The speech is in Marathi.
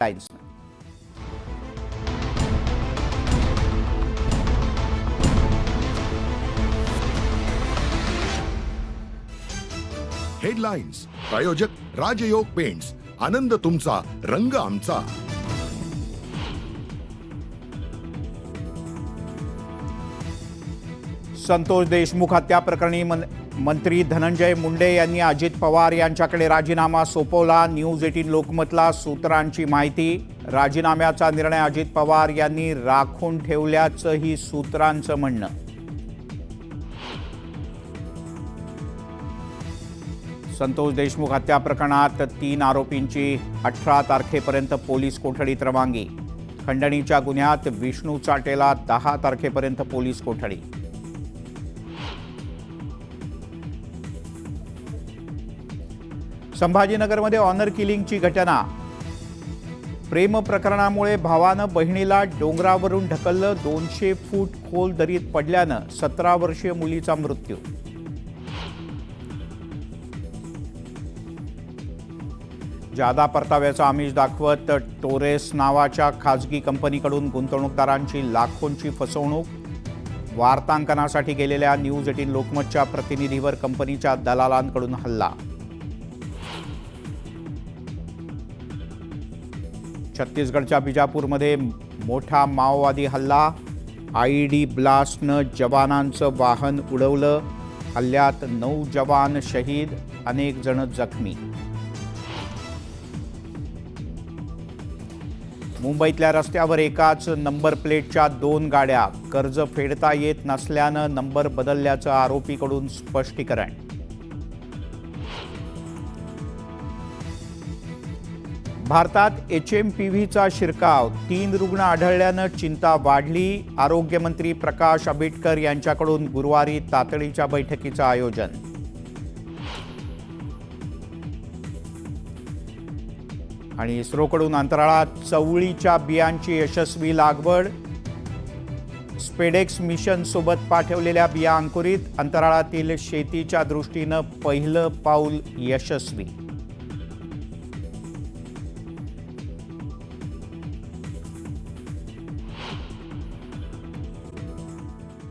टाइम्स में। हेडलाइन्स प्रायोजक राजयोग पेंट्स, आनंद तुमचा, रंग आमचा। संतोष देशमुख हत्या प्रकरणी मंत्री धनंजय मुंडे यांनी अजित पवार यांच्याकडे राजीनामा सोपवला। न्यूज 18 लोकमतला सूत्रांची माहिती। राजीनाम्याचा निर्णय अजित पवार यांनी राखून ठेवल्याचंही सूत्रांचं म्हणणं। संतोष देशमुख हत्या प्रकरणात 3 आरोपींची 18 तारखेपर्यंत पोलीस कोठडीत रवानगी। खंडणीच्या गुन्ह्यात विष्णू चाटेला 10 तारखेपर्यंत पोलीस कोठडी। संभाजीनगरमध्ये ऑनर किलिंगची घटना। प्रेम प्रकरणामुळे भावानं बहिणीला डोंगरावरून ढकललं। 200 फूट खोल दरीत पडल्यानं 17 वर्षीय मुलीचा मृत्यू। जादा परताव्याचा आमिष दाखवत टोरेस नावाच्या खाजगी कंपनीकडून गुंतवणूकदारांची लाखोंची फसवणूक। वार्तांकनासाठी गेलेल्या न्यूज 18 लोकमतच्या प्रतिनिधीवर कंपनीच्या दलालांकडून हल्ला। छत्तीसगडच्या बिजापूरमध्ये मोठा माओवादी हल्ला। आयईडी ब्लास्टनं जवानांचं वाहन उडवलं। हल्ल्यात 9 जवान शहीद, अनेक जण जखमी। मुंबईतल्या रस्त्यावर एकाच नंबर प्लेटच्या 2 गाड्या। कर्ज फेडता येत नसल्यानं नंबर बदलल्याचं आरोपीकडून स्पष्टीकरण। भारतात HMPVचा शिरकाव। 3 रुग्ण आढळल्यानं चिंता वाढली। आरोग्यमंत्री प्रकाश आंबेडकर यांच्याकडून गुरुवारी तातडीच्या बैठकीचं आयोजन। आणि इस्रोकडून अंतराळात चवळीच्या बियांची यशस्वी लागवड। स्पेडेक्स मिशन सोबत पाठवलेल्या बिया अंकुरित। अंतराळातील शेतीच्या दृष्टीनं पहिलं पाऊल यशस्वी।